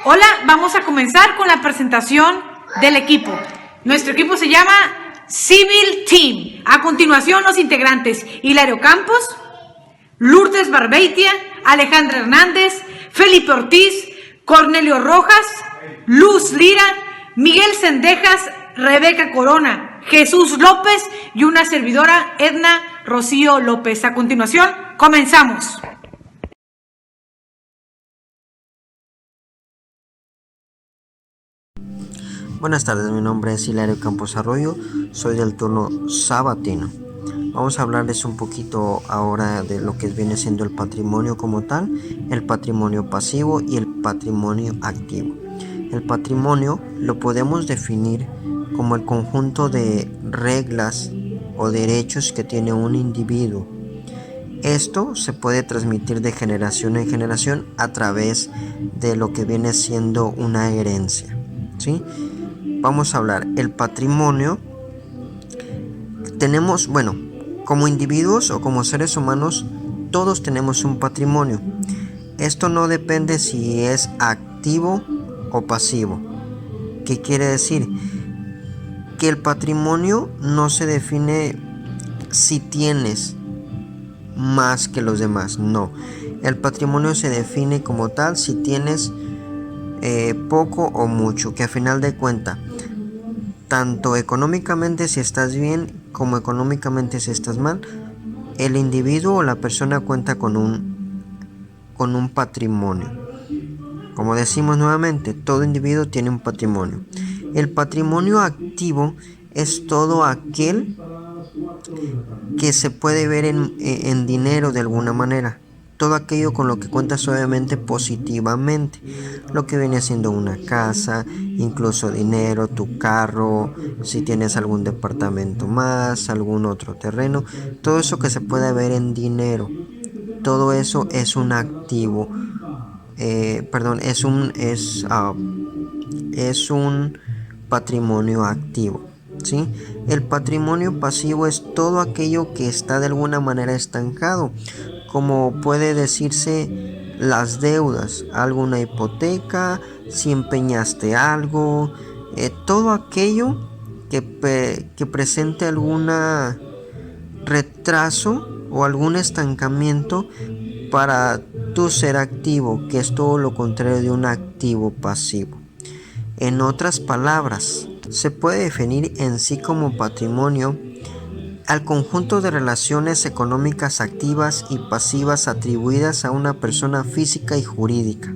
Hola, vamos a comenzar con la presentación del equipo. Nuestro equipo se llama Civil Team. A continuación, los integrantes: Hilario Campos, Lourdes Barbeitia, Alejandra Hernández, Felipe Ortiz, Cornelio Rojas, Luz Lira, Miguel Sendejas, Rebeca Corona, Jesús López y una servidora, Edna Rocío López. A continuación, comenzamos. Buenas tardes, mi nombre es Hilario Campos Arroyo, soy del turno sabatino. Vamos a hablarles un poquito ahora de lo que viene siendo el patrimonio como tal, el patrimonio pasivo y el patrimonio activo. El patrimonio lo podemos definir como el conjunto de reglas o derechos que tiene un individuo. Esto se puede transmitir de generación en generación a través de lo que viene siendo una herencia, ¿sí? Vamos a hablar, el patrimonio, tenemos, como individuos o como seres humanos, todos tenemos un patrimonio. Esto no depende si es activo o pasivo. ¿Qué quiere decir? Que el patrimonio no se define si tienes más que los demás, no. El patrimonio se define como tal si tienes poco o mucho, que a final de cuentas, tanto económicamente si estás bien como económicamente si estás mal, el individuo o la persona cuenta con un patrimonio. Como decimos nuevamente, todo individuo tiene un patrimonio. El patrimonio activo es todo aquel que se puede ver en dinero de alguna manera. Todo aquello con lo que cuentas obviamente positivamente, lo que viene siendo una casa, incluso dinero, tu carro, si tienes algún departamento más, algún otro terreno, todo eso que se puede ver en dinero, todo eso es un activo, es un patrimonio activo, ¿sí? El patrimonio pasivo es todo aquello que está de alguna manera estancado, como puede decirse las deudas, alguna hipoteca, si empeñaste algo, todo aquello que presente algún retraso o algún estancamiento para tu ser activo, que es todo lo contrario de un activo pasivo. En otras palabras, se puede definir en sí como patrimonio al conjunto de relaciones económicas activas y pasivas atribuidas a una persona física y jurídica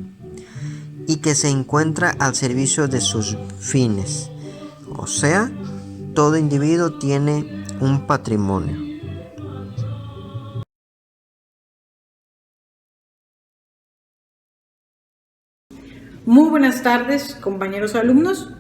y que se encuentra al servicio de sus fines. O sea, todo individuo tiene un patrimonio. Muy buenas tardes, compañeros alumnos.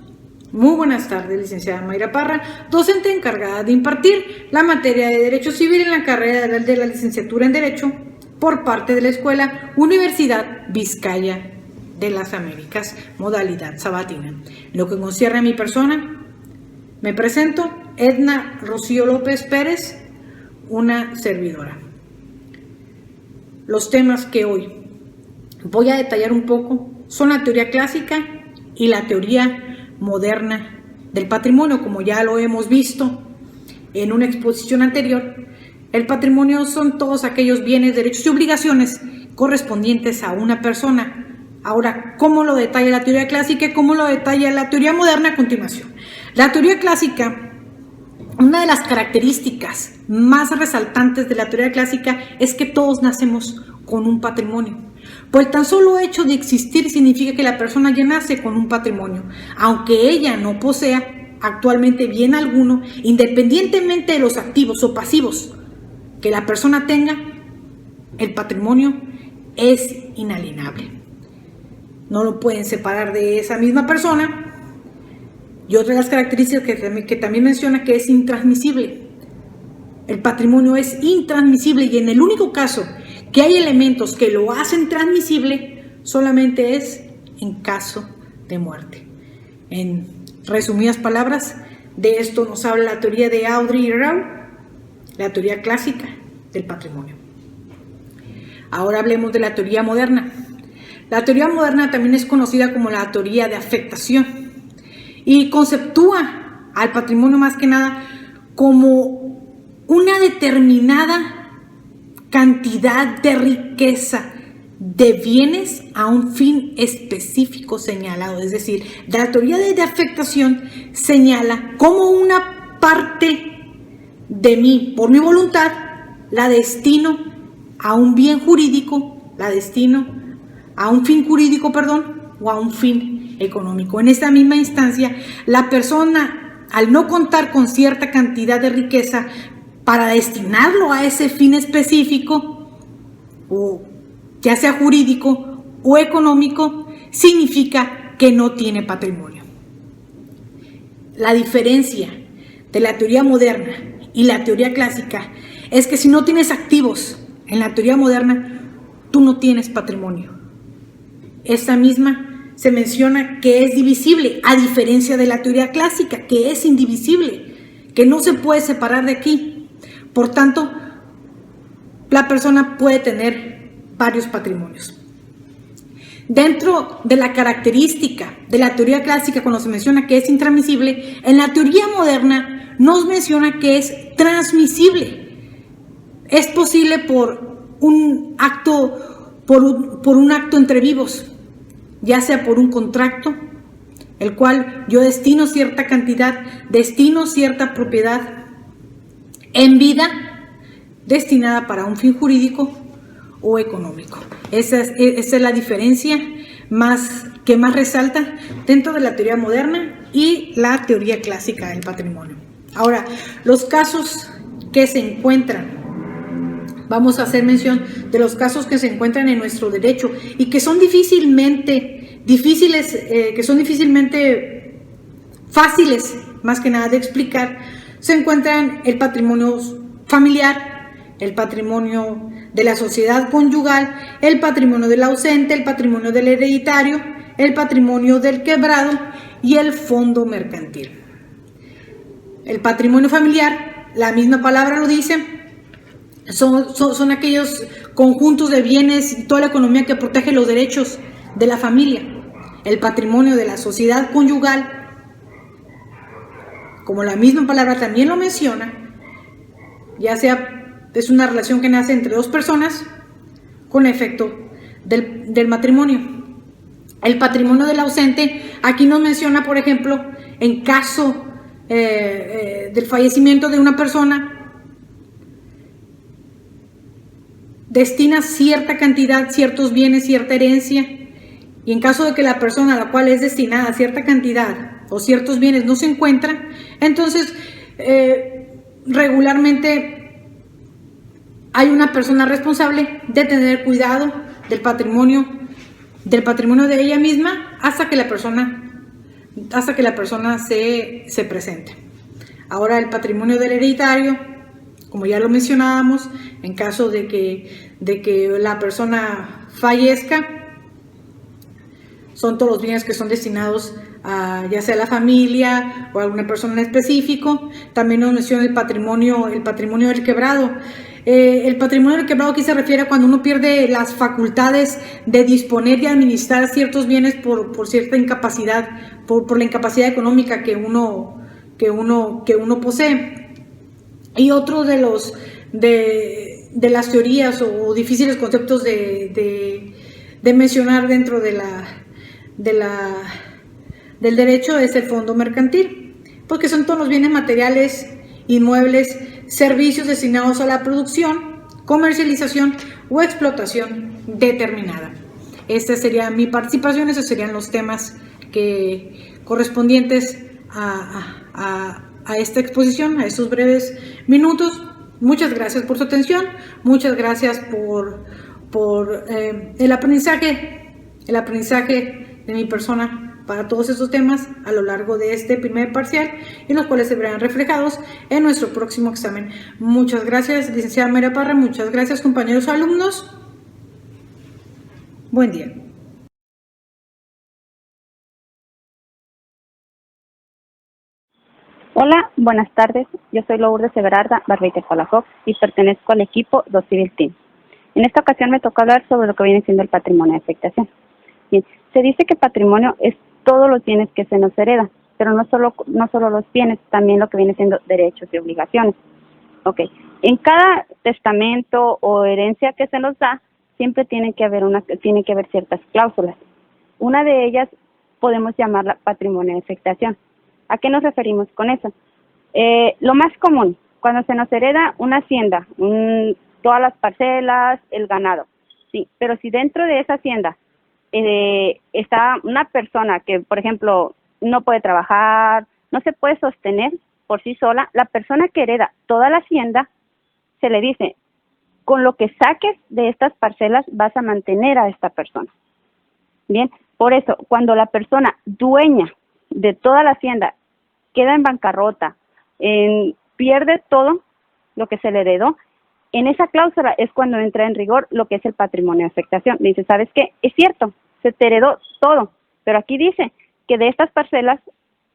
Muy buenas tardes, licenciada Mayra Parra, docente encargada de impartir la materia de Derecho Civil en la carrera de la licenciatura en Derecho por parte de la Escuela Universidad Vizcaya de las Américas, modalidad sabatina. Lo que concierne a mi persona, me presento, Edna Rocío López Pérez, una servidora. Los temas que hoy voy a detallar un poco son la teoría clásica y la teoría moderna del patrimonio. Como ya lo hemos visto en una exposición anterior, el patrimonio son todos aquellos bienes, derechos y obligaciones correspondientes a una persona. Ahora, ¿cómo lo detalla la teoría clásica y cómo lo detalla la teoría moderna a continuación? La teoría clásica, una de las características más resaltantes de la teoría clásica es que todos nacemos con un patrimonio. Por el tan solo hecho de existir significa que la persona ya nace con un patrimonio, aunque ella no posea actualmente bien alguno, independientemente de los activos o pasivos que la persona tenga, el patrimonio es inalienable. No lo pueden separar de esa misma persona. Y otra de las características que también menciona que es intransmisible. El patrimonio es intransmisible y en el único caso que hay elementos que lo hacen transmisible solamente es en caso de muerte. En resumidas palabras, de esto nos habla la teoría de Audrey y Rao, la teoría clásica del patrimonio. Ahora hablemos de la teoría moderna. La teoría moderna también es conocida como la teoría de afectación y conceptúa al patrimonio más que nada como una determinada cantidad de riqueza de bienes a un fin específico señalado. Es decir, la teoría de afectación señala cómo una parte de mí, por mi voluntad, la destino a un bien jurídico, la destino a un fin jurídico, o a un fin económico. En esta misma instancia, la persona, al no contar con cierta cantidad de riqueza para destinarlo a ese fin específico, o ya sea jurídico o económico, significa que no tiene patrimonio. La diferencia de la teoría moderna y la teoría clásica es que si no tienes activos en la teoría moderna, tú no tienes patrimonio. Esta misma se menciona que es divisible, a diferencia de la teoría clásica, que es indivisible, que no se puede separar de aquí. Por tanto, la persona puede tener varios patrimonios. Dentro de la característica de la teoría clásica, cuando se menciona que es intransmisible, en la teoría moderna nos menciona que es transmisible. Es posible por un acto, por un acto entre vivos, ya sea por un contrato, el cual yo destino cierta cantidad, destino cierta propiedad en vida, destinada para un fin jurídico o económico. Esa es la diferencia que más resalta dentro de la teoría moderna y la teoría clásica del patrimonio. Ahora, los casos que se encuentran, vamos a hacer mención de los casos que se encuentran en nuestro derecho y que son difícilmente fáciles, más que nada de explicar. Se encuentran el patrimonio familiar, el patrimonio de la sociedad conyugal, el patrimonio del ausente, el patrimonio del hereditario, el patrimonio del quebrado y el fondo mercantil. El patrimonio familiar, la misma palabra lo dice, son aquellos conjuntos de bienes y toda la economía que protege los derechos de la familia. El patrimonio de la sociedad conyugal, como la misma palabra también lo menciona, ya sea es una relación que nace entre dos personas con efecto del matrimonio. El patrimonio del ausente, aquí nos menciona, por ejemplo, en caso del fallecimiento de una persona, destina cierta cantidad, ciertos bienes, cierta herencia, y en caso de que la persona a la cual es destinada cierta cantidad o ciertos bienes no se encuentra, entonces regularmente hay una persona responsable de tener cuidado del patrimonio de ella misma hasta que la persona se presente. Ahora, el patrimonio del hereditario, como ya lo mencionábamos, en caso de que la persona fallezca, son todos los bienes que son destinados a ya sea la familia o a alguna persona en específico. También nos menciona el patrimonio del quebrado. El patrimonio del quebrado aquí se refiere a cuando uno pierde las facultades de disponer y administrar ciertos bienes por cierta incapacidad, por la incapacidad económica que uno posee. Y otro de las teorías o difíciles conceptos de mencionar dentro del derecho es el fondo mercantil, porque son todos los bienes materiales, inmuebles, servicios destinados a la producción, comercialización o explotación determinada. Esta sería mi participación, esos serían los temas correspondientes a esta exposición, a estos breves minutos. Muchas gracias por su atención, muchas gracias por el aprendizaje de mi persona para todos estos temas a lo largo de este primer parcial, y los cuales se verán reflejados en nuestro próximo examen. Muchas gracias, licenciada Mayra Parra, muchas gracias, compañeros alumnos. Buen día. Hola, buenas tardes. Yo soy Lourdes Everarda Barbite Palafox y pertenezco al equipo 2 Civil Team. En esta ocasión me toca hablar sobre lo que viene siendo el patrimonio de afectación. Bien, se dice que patrimonio es todos los bienes que se nos heredan, pero no solo los bienes, también lo que viene siendo derechos y obligaciones. Ok, en cada testamento o herencia que se nos da, siempre tiene que haber ciertas cláusulas. Una de ellas podemos llamarla patrimonio de afectación. ¿A qué nos referimos con eso? Lo más común, cuando se nos hereda una hacienda, todas las parcelas, el ganado, sí, pero si dentro de esa hacienda está una persona que, por ejemplo, no puede trabajar, no se puede sostener por sí sola, la persona que hereda toda la hacienda, se le dice, con lo que saques de estas parcelas vas a mantener a esta persona. Bien, por eso, cuando la persona dueña de toda la hacienda queda en bancarrota, pierde todo lo que se le heredó, en esa cláusula es cuando entra en rigor lo que es el patrimonio de afectación. Dice, ¿sabes qué? Es cierto, se te heredó todo, pero aquí dice que de estas parcelas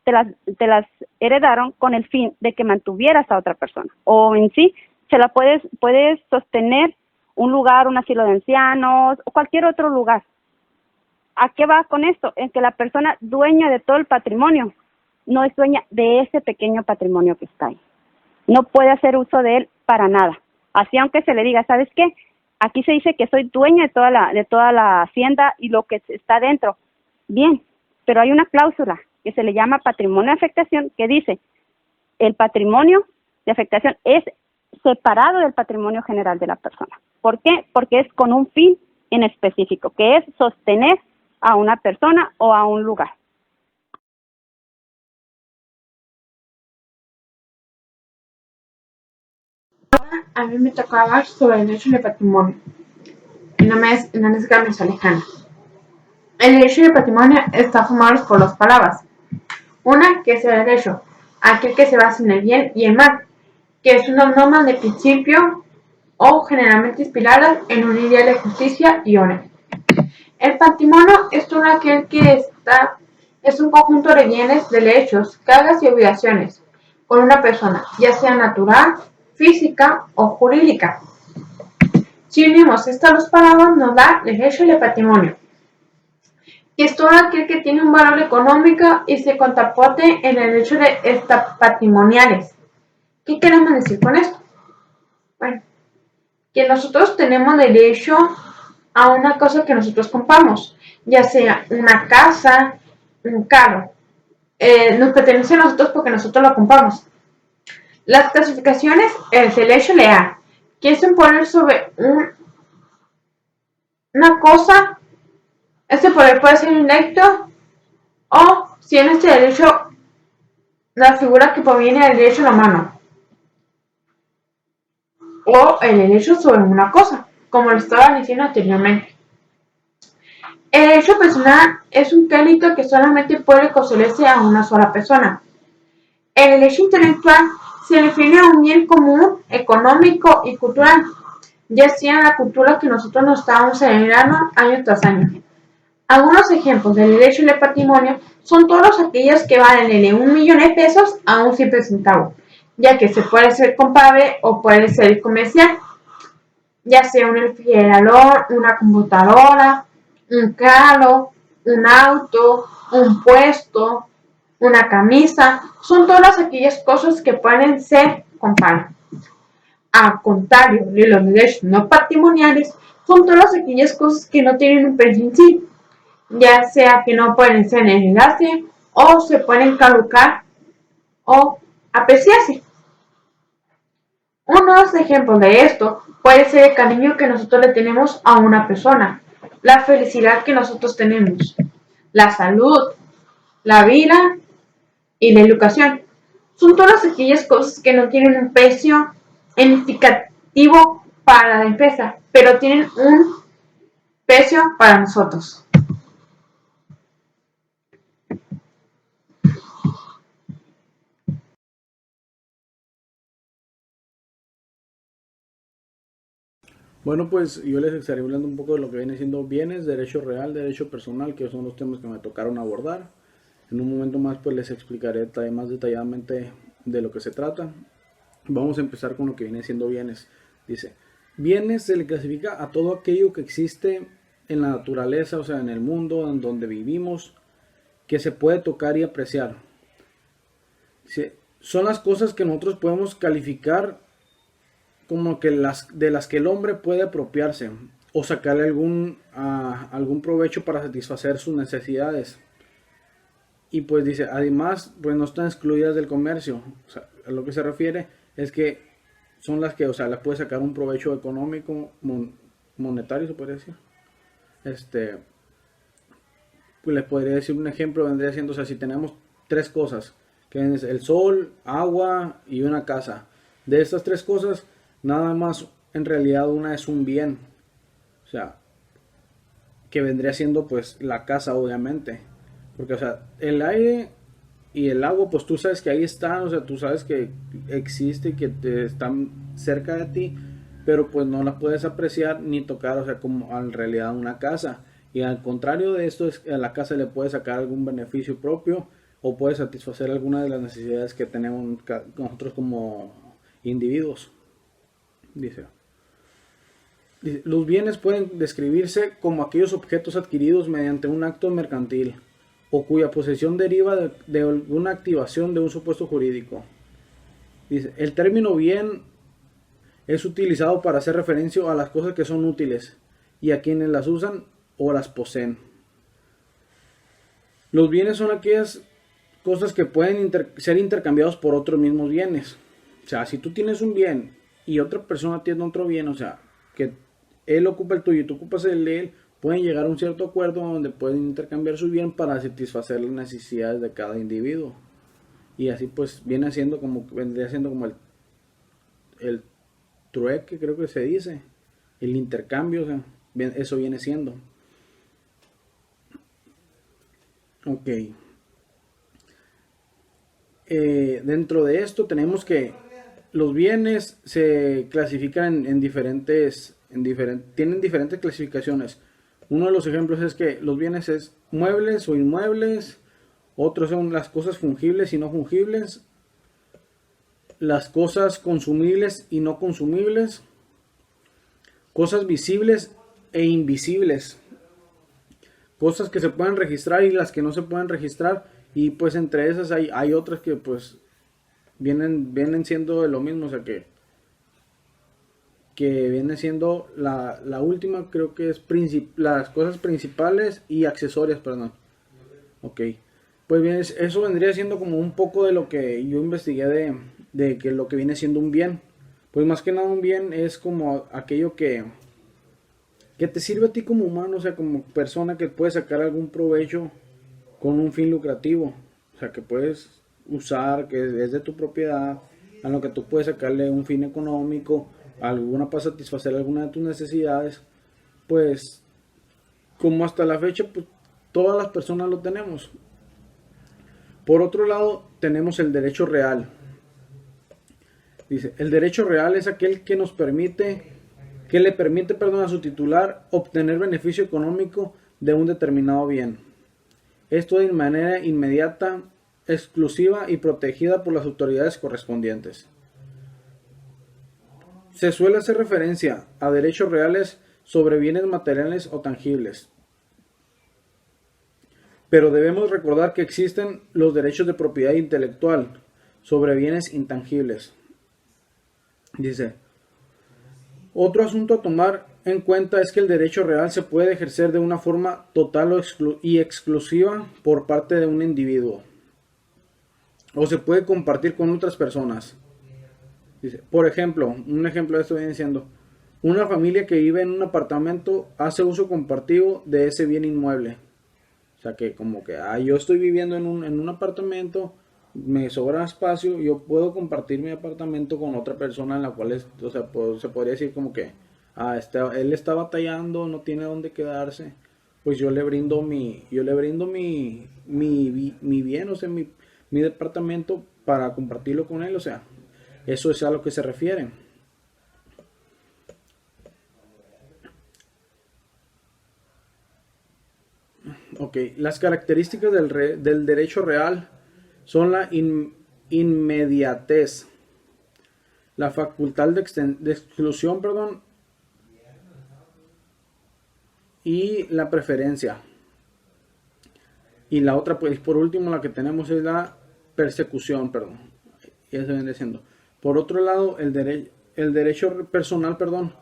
te las heredaron con el fin de que mantuvieras a otra persona, o en sí se la puedes sostener un lugar, un asilo de ancianos o cualquier otro lugar. ¿A qué va con esto? En que la persona dueña de todo el patrimonio no es dueña de ese pequeño patrimonio que está ahí. No puede hacer uso de él para nada. Así aunque se le diga, ¿sabes qué? Aquí se dice que soy dueña de toda la hacienda y lo que está dentro. Bien, pero hay una cláusula que se le llama patrimonio de afectación que dice, el patrimonio de afectación es separado del patrimonio general de la persona. ¿Por qué? Porque es con un fin en específico, que es sostener a una persona o a un lugar. A mí me tocaba hablar sobre el derecho de patrimonio, en una escala lejana. El derecho de patrimonio está formado por dos palabras. Una, que es el derecho, aquel que se basa en el bien y el mal, que es una norma de principio o generalmente inspirada en un ideal de justicia y orden. El patrimonio es todo aquel que es un conjunto de bienes, de derechos, cargas y obligaciones con una persona, ya sea natural, física o jurídica. Si unimos estas dos palabras nos da derecho de patrimonio, que es todo aquel que tiene un valor económico y se contrapone en el derecho de patrimoniales. ¿Qué queremos decir con esto? Bueno, que nosotros tenemos derecho a una cosa que nosotros compramos, ya sea una casa, un carro. Nos pertenece a nosotros porque nosotros lo compramos. Las clasificaciones, el derecho leal, que es un poder sobre una cosa. Este poder puede ser indirecto o, si en este derecho, la figura que proviene del derecho de la mano, o el derecho sobre una cosa, como lo estaba diciendo anteriormente. El derecho personal es un crédito que solamente puede concederse a una sola persona. El derecho intelectual se refiere a un bien común, económico y cultural, ya sea la cultura que nosotros nos estamos celebrando año tras año. Algunos ejemplos del derecho de patrimonio son todos aquellos que valen de 1 millón de pesos a un simple centavo, ya que se puede ser comprable o puede ser comercial, ya sea un refrigerador, una computadora, un carro, un auto, un puesto, una camisa, son todas aquellas cosas que pueden ser comprables. Al contrario de los derechos no patrimoniales, son todas aquellas cosas que no tienen un precio en sí, ya sea que no pueden ser heredarse o se pueden caducar o apreciarse. Unos ejemplos de esto puede ser el cariño que nosotros le tenemos a una persona, la felicidad que nosotros tenemos, la salud, la vida y la educación. Son todas aquellas cosas que no tienen un precio significativo para la empresa, pero tienen un precio para nosotros. Bueno, pues yo les estaré hablando un poco de lo que viene siendo bienes, derecho real, derecho personal, que son los temas que me tocaron abordar. En un momento más pues les explicaré más detalladamente de lo que se trata. Vamos a empezar con lo que viene siendo bienes. Dice, bienes se le clasifica a todo aquello que existe en la naturaleza, o sea, en el mundo en donde vivimos, que se puede tocar y apreciar. Sí, son las cosas que nosotros podemos calificar como que de las que el hombre puede apropiarse o sacarle algún provecho para satisfacer sus necesidades. Y pues dice, además, pues no están excluidas del comercio. O sea, a lo que se refiere es que son las que, o sea, le puede sacar un provecho económico, monetario, se podría decir. Pues les podría decir un ejemplo, vendría siendo, o sea, si tenemos tres cosas, que es el sol, agua y una casa. De estas tres cosas, nada más en realidad una es un bien. O sea, que vendría siendo pues la casa, obviamente. Porque, o sea, el aire y el agua, pues tú sabes que ahí están, o sea, tú sabes que existe y que están cerca de ti, pero pues no la puedes apreciar ni tocar, o sea, como en realidad una casa. Y al contrario de esto, es que a la casa le puedes sacar algún beneficio propio o puede satisfacer alguna de las necesidades que tenemos nosotros como individuos. Dice, los bienes pueden describirse como aquellos objetos adquiridos mediante un acto mercantil o cuya posesión deriva de alguna activación de un supuesto jurídico. Dice, el término bien es utilizado para hacer referencia a las cosas que son útiles y a quienes las usan o las poseen. Los bienes son aquellas cosas que pueden ser intercambiados por otros mismos bienes. O sea, si tú tienes un bien y otra persona tiene otro bien, o sea, que él ocupa el tuyo y tú ocupas el de él, pueden llegar a un cierto acuerdo donde pueden intercambiar su bien para satisfacer las necesidades de cada individuo. Y así pues vendría siendo como el trueque, creo que se dice, el intercambio, o sea, eso viene siendo. Ok. Dentro de esto tenemos que los bienes se clasifican tienen diferentes clasificaciones. Uno de los ejemplos es que los bienes es muebles o inmuebles, otros son las cosas fungibles y no fungibles, las cosas consumibles y no consumibles, cosas visibles e invisibles, cosas que se pueden registrar y las que no se pueden registrar, y pues entre esas hay otras que pues vienen siendo de lo mismo, o sea que viene siendo la última, creo que es las cosas principales y accesorias, perdón. Ok, pues bien, eso vendría siendo como un poco de lo que yo investigué de que lo que viene siendo un bien. Pues más que nada un bien es como aquello que te sirve a ti como humano, o sea, como persona que puede sacar algún provecho con un fin lucrativo. O sea, que puedes usar, que es de tu propiedad, a lo que tú puedes sacarle un fin económico, alguna para satisfacer alguna de tus necesidades. Pues, como hasta la fecha, pues todas las personas lo tenemos. Por otro lado, tenemos el derecho real. Dice, el derecho real es aquel que le permite a su titular obtener beneficio económico de un determinado bien. Esto de manera inmediata, exclusiva y protegida por las autoridades correspondientes. Se suele hacer referencia a derechos reales sobre bienes materiales o tangibles. Pero debemos recordar que existen los derechos de propiedad intelectual sobre bienes intangibles. Dice, otro asunto a tomar en cuenta es que el derecho real se puede ejercer de una forma total y exclusiva por parte de un individuo, o se puede compartir con otras personas. Dice, por ejemplo, un ejemplo de esto viene siendo, una familia que vive en un apartamento hace uso compartido de ese bien inmueble. O sea que como que yo estoy viviendo en un apartamento, me sobra espacio, yo puedo compartir mi apartamento con otra persona en la cual o sea, se podría decir como que él está batallando, no tiene dónde quedarse, pues yo le brindo mi bien, o sea, mi departamento para compartirlo con él, o sea, eso es a lo que se refiere. Ok, las características del derecho real son la inmediatez, la facultad de exclusión, y la preferencia. Y la otra, pues por último, la que tenemos es la persecución, perdón. Y eso viene siendo. Por otro lado, el derecho personal, perdón.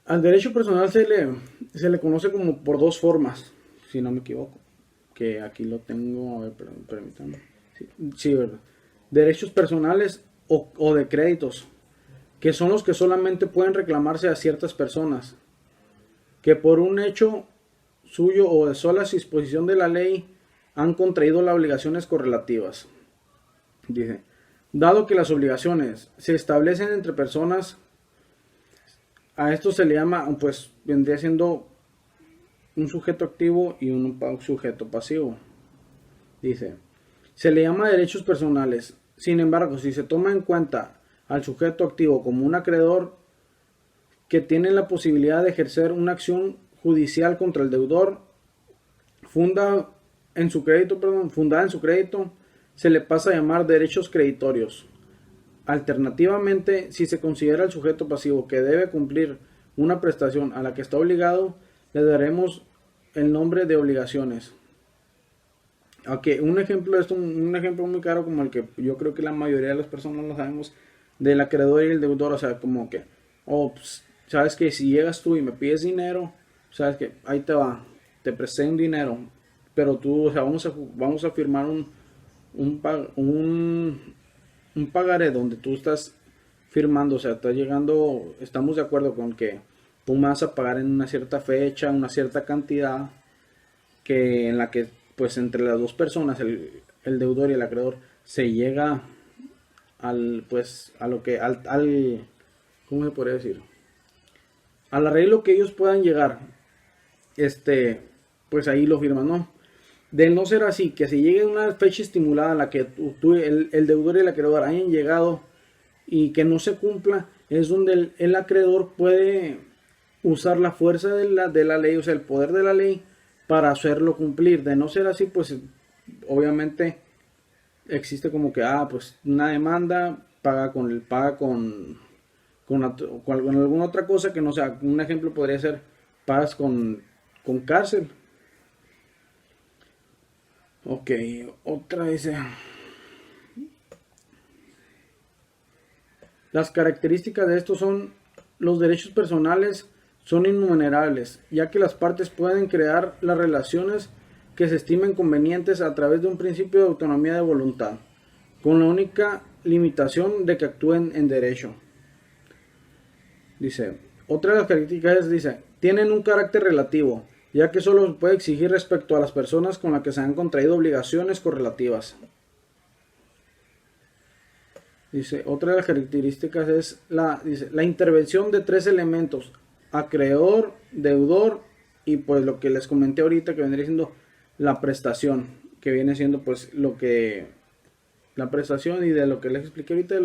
Al derecho personal se le conoce como por dos formas, si no me equivoco. Que aquí lo tengo, a ver, perdón, permítanme. Sí, verdad. Derechos personales o de créditos, que son los que solamente pueden reclamarse a ciertas personas, que por un hecho suyo o de sola disposición de la ley han contraído las obligaciones correlativas. Dice, dado que las obligaciones se establecen entre personas, a esto se le llama, pues vendría siendo un sujeto activo y un sujeto pasivo. Dice, se le llama derechos personales. Sin embargo, si se toma en cuenta al sujeto activo como un acreedor que tiene la posibilidad de ejercer una acción judicial contra el deudor fundada en su crédito, se le pasa a llamar derechos creditorios. Alternativamente, si se considera el sujeto pasivo que debe cumplir una prestación a la que está obligado, le daremos el nombre de obligaciones. Okay, un ejemplo muy claro, como el que yo creo que la mayoría de las personas lo sabemos, del acreedor y el deudor. O sea, como que, pues, sabes que si llegas tú y me pides dinero, sabes que ahí te va, te presté un dinero, pero tú, o sea, vamos a firmar un pagaré donde tú estás firmando, o sea, estamos de acuerdo con que tú me vas a pagar en una cierta fecha, una cierta cantidad, en la que pues entre las dos personas, el deudor y el acreedor, se llega ¿cómo se podría decir? Al arreglo que ellos puedan llegar, pues ahí lo firman, ¿no? De no ser así, que se llegue a una fecha estimulada a la que el deudor y el acreedor hayan llegado y que no se cumpla, es donde el acreedor puede usar la fuerza de la ley, o sea, el poder de la ley, para hacerlo cumplir. De no ser así, pues obviamente existe como que, pues una demanda, paga con alguna otra cosa que no sea. Un ejemplo podría ser, pagas con cárcel. Ok, otra dice, las características de estos son: los derechos personales son innumerables, ya que las partes pueden crear las relaciones que se estimen convenientes a través de un principio de autonomía de voluntad, con la única limitación de que actúen en derecho. Dice, otra de las características dice, tienen un carácter relativo, ya que solo se puede exigir respecto a las personas con las que se han contraído obligaciones correlativas. Dice, otra de las características es la intervención de tres elementos: acreedor, deudor y pues lo que les comenté ahorita, que vendría siendo la prestación, que viene siendo pues la prestación, y de lo que les expliqué ahorita,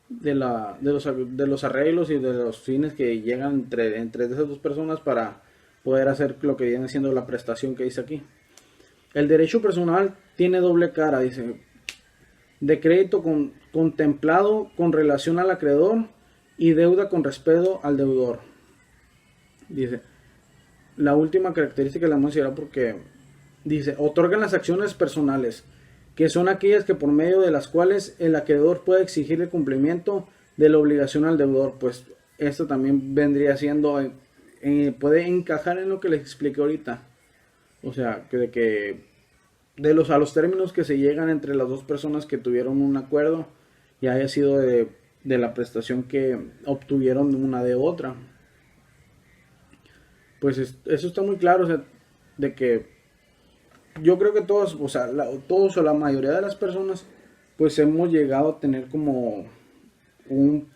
de los arreglos y de los fines que llegan entre esas dos personas para poder hacer lo que viene siendo la prestación que dice aquí. El derecho personal tiene doble cara, dice, de crédito contemplado con relación al acreedor y deuda con respeto al deudor. Dice, la última característica la vamos a decir porque dice, otorgan las acciones personales, que son aquellas que por medio de las cuales el acreedor puede exigir el cumplimiento de la obligación al deudor. Pues esto también vendría siendo, puede encajar en lo que les expliqué ahorita. O sea, a los términos que se llegan entre las dos personas que tuvieron un acuerdo y haya sido de la prestación que obtuvieron una de otra. Pues eso está muy claro, o sea, de que yo creo que todos o la mayoría de las personas pues hemos llegado a tener como en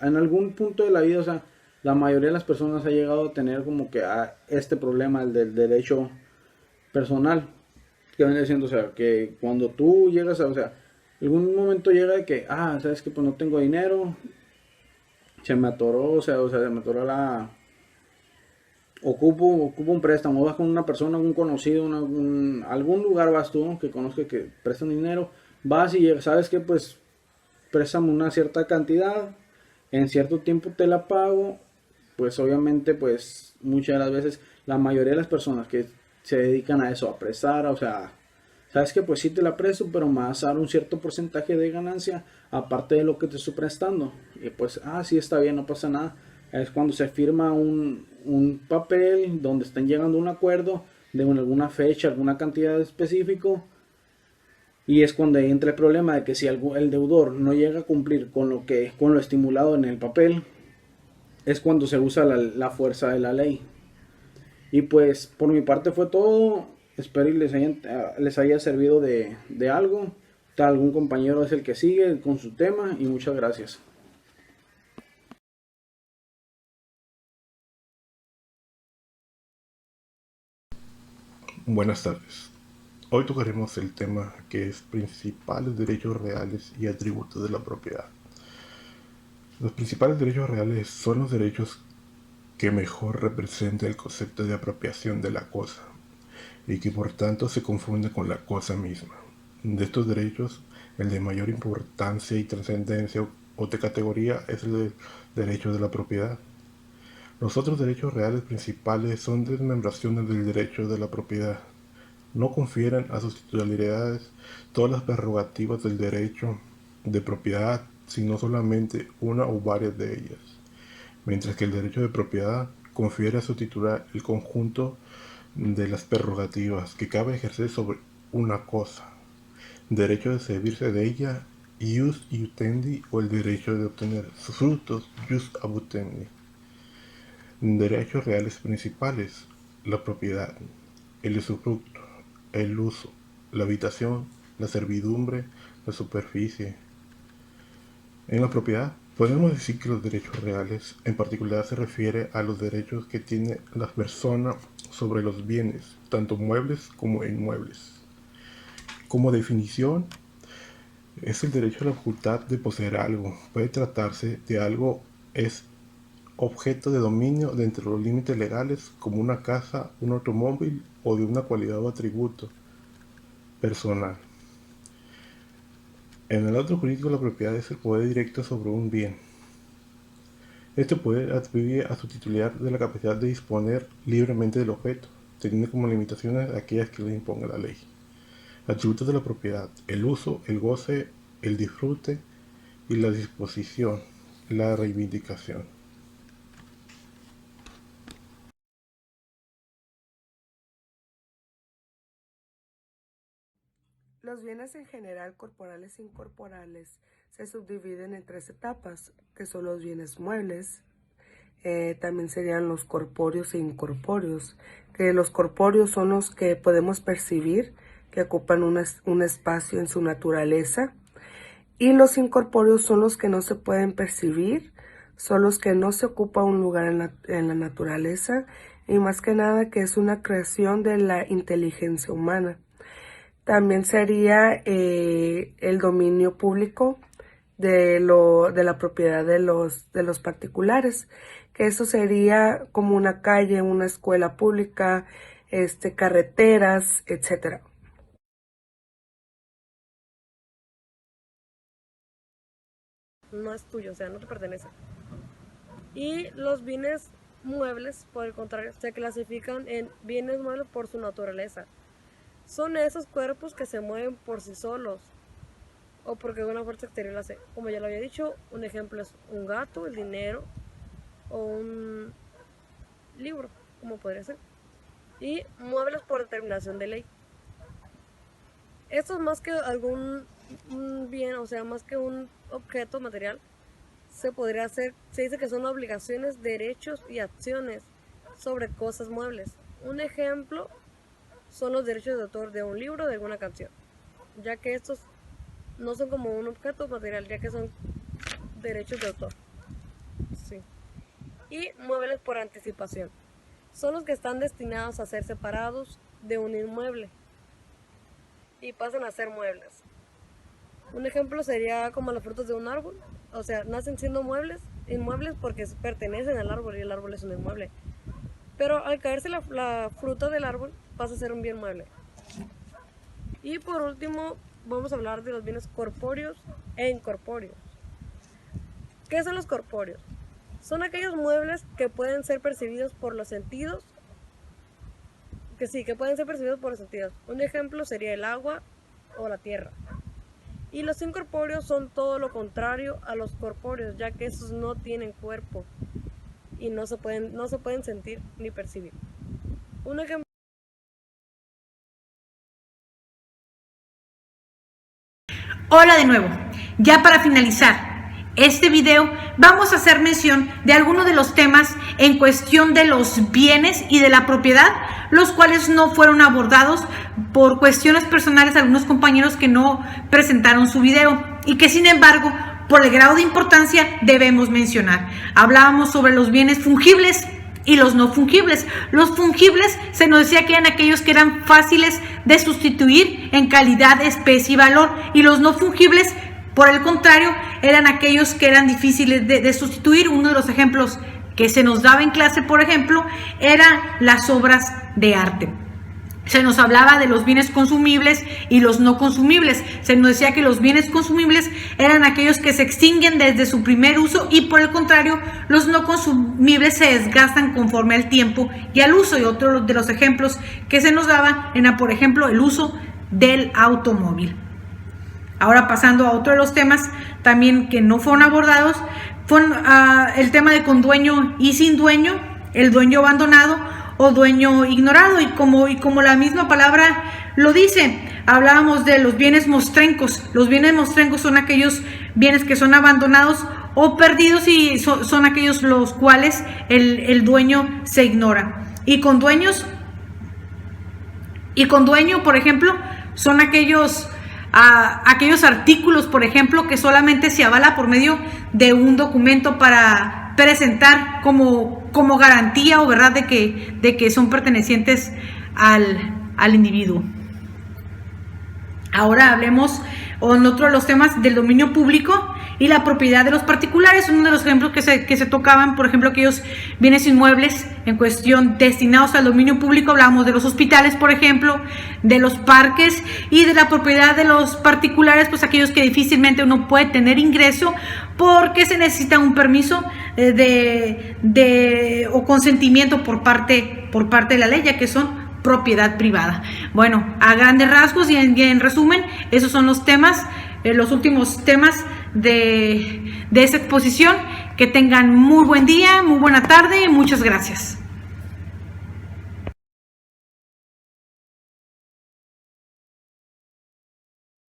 algún punto de la vida, o sea, la mayoría de las personas ha llegado a tener como que este problema, el del derecho personal, que viene siendo, o sea, que cuando tú llegas o sea, algún momento llega de que, sabes que pues no tengo dinero, se me atoró, se me atoró ocupo un préstamo, vas con una persona, un conocido, algún lugar vas tú que conozca que prestan dinero, vas y sabes que pues préstame una cierta cantidad, en cierto tiempo te la pago, pues obviamente pues muchas de las veces la mayoría de las personas que se dedican a eso, a prestar, o sea, sabes que pues sí te la presto, pero me vas a dar un cierto porcentaje de ganancia aparte de lo que te estoy prestando. Y pues, sí está bien, no pasa nada. Es cuando se firma un papel donde están llegando a un acuerdo de alguna fecha, alguna cantidad específico. Y es cuando entra el problema de que si el deudor no llega a cumplir con lo estimulado en el papel, es cuando se usa la fuerza de la ley. Y pues por mi parte fue todo. Espero y les haya servido de algo. Algún compañero es el que sigue con su tema y muchas gracias. Buenas tardes. Hoy tocaremos el tema que es principales derechos reales y atributos de la propiedad. Los principales derechos reales son los derechos que mejor representan el concepto de apropiación de la cosa y que por tanto se confunde con la cosa misma. De estos derechos, el de mayor importancia y trascendencia o de categoría es el del derecho de la propiedad. Los otros derechos reales principales son desmembraciones del derecho de la propiedad. No confieren a sus titularidades todas las prerrogativas del derecho de propiedad, sino solamente una o varias de ellas, mientras que el derecho de propiedad confiere a su titular el conjunto de las prerrogativas que cabe ejercer sobre una cosa, derecho de servirse de ella, ius iutendi, o el derecho de obtener sus frutos, ius abutendi. Derechos reales principales: la propiedad, el usufructo, el uso, la habitación, la servidumbre, la superficie. En la propiedad, podemos decir que los derechos reales en particular se refiere a los derechos que tiene la persona sobre los bienes, tanto muebles como inmuebles. Como definición, es el derecho a la facultad de poseer algo. Puede tratarse de algo es objeto de dominio dentro de los límites legales, como una casa, un automóvil o de una cualidad o atributo personal. En el acto jurídico, la propiedad es el poder directo sobre un bien. Este poder atribuye a su titular de la capacidad de disponer libremente del objeto, teniendo como limitaciones aquellas que le imponga la ley. Atributos de la propiedad: el uso, el goce, el disfrute y la disposición, la reivindicación. Los bienes en general, corporales e incorporales, se subdividen en 3 etapas, que son los bienes muebles, también serían los corpóreos e incorpóreos, que los corpóreos son los que podemos percibir, que ocupan un espacio en su naturaleza, y los incorpóreos son los que no se pueden percibir, son los que no se ocupa un lugar en la naturaleza, y más que nada que es una creación de la inteligencia humana. También sería el dominio público de la propiedad de los particulares, que eso sería como una calle, una escuela pública, carreteras, etcétera. No es tuyo, o sea, no te pertenece. Y los bienes muebles, por el contrario, se clasifican en bienes muebles por su naturaleza. Son esos cuerpos que se mueven por sí solos o porque una fuerza exterior lo hace. Como ya lo había dicho, un ejemplo es un gato, el dinero o un libro, como podría ser. Y muebles por determinación de ley. Esto es más que algún bien, o sea, más que un objeto material, se dice que son obligaciones, derechos y acciones sobre cosas muebles. Un ejemplo son los derechos de autor de un libro o de alguna canción, ya que estos no son como un objeto material, ya que son derechos de autor. Sí. Y muebles por anticipación. Son los que están destinados a ser separados de un inmueble y pasan a ser muebles. Un ejemplo sería como los frutos de un árbol, o sea, nacen siendo inmuebles porque pertenecen al árbol y el árbol es un inmueble. Pero al caerse la fruta del árbol pasa a ser un bien mueble. Y por último vamos a hablar de los bienes corpóreos e incorpóreos. ¿Qué son los corpóreos? Son aquellos muebles que pueden ser percibidos por los sentidos. Que pueden ser percibidos por los sentidos. Un ejemplo sería el agua o la tierra. Y los incorpóreos son todo lo contrario a los corpóreos, ya que esos no tienen cuerpo y no se pueden sentir ni percibir. Un ejemplo. Hola de nuevo. Ya para finalizar este video vamos a hacer mención de algunos de los temas en cuestión de los bienes y de la propiedad, los cuales no fueron abordados por cuestiones personales de algunos compañeros que no presentaron su video y que sin embargo por el grado de importancia debemos mencionar. Hablábamos sobre los bienes fungibles y los no fungibles. Los fungibles se nos decía que eran aquellos que eran fáciles de sustituir en calidad, especie y valor, y los no fungibles, por el contrario, eran aquellos que eran difíciles de sustituir. Uno de los ejemplos que se nos daba en clase, por ejemplo, eran las obras de arte. Se nos hablaba de los bienes consumibles y los no consumibles. Se nos decía que los bienes consumibles eran aquellos que se extinguen desde su primer uso y por el contrario, los no consumibles se desgastan conforme al tiempo y al uso. Y otro de los ejemplos que se nos daba era, por ejemplo, el uso del automóvil. Ahora pasando a otro de los temas también que no fueron abordados, fue el tema de con dueño y sin dueño, el dueño abandonado o dueño ignorado, y como la misma palabra lo dice, hablábamos de los bienes mostrencos. Los bienes mostrencos son aquellos bienes que son abandonados o perdidos y son aquellos los cuales el dueño se ignora. Y con dueño, por ejemplo, son aquellos artículos, por ejemplo, que solamente se avala por medio de un documento para presentar como garantía o verdad de que son pertenecientes al individuo. Ahora hablemos en otro de los temas del dominio público y la propiedad de los particulares. Uno de los ejemplos que se tocaban, por ejemplo, aquellos bienes inmuebles en cuestión destinados al dominio público. Hablábamos de los hospitales, por ejemplo, de los parques, y de la propiedad de los particulares, pues aquellos que difícilmente uno puede tener ingreso porque se necesita un permiso o consentimiento por parte de la ley, ya que son propiedad privada. Bueno, a grandes rasgos y en resumen, esos son los temas, los últimos temas de esta exposición. Que tengan muy buen día, muy buena tarde y muchas gracias.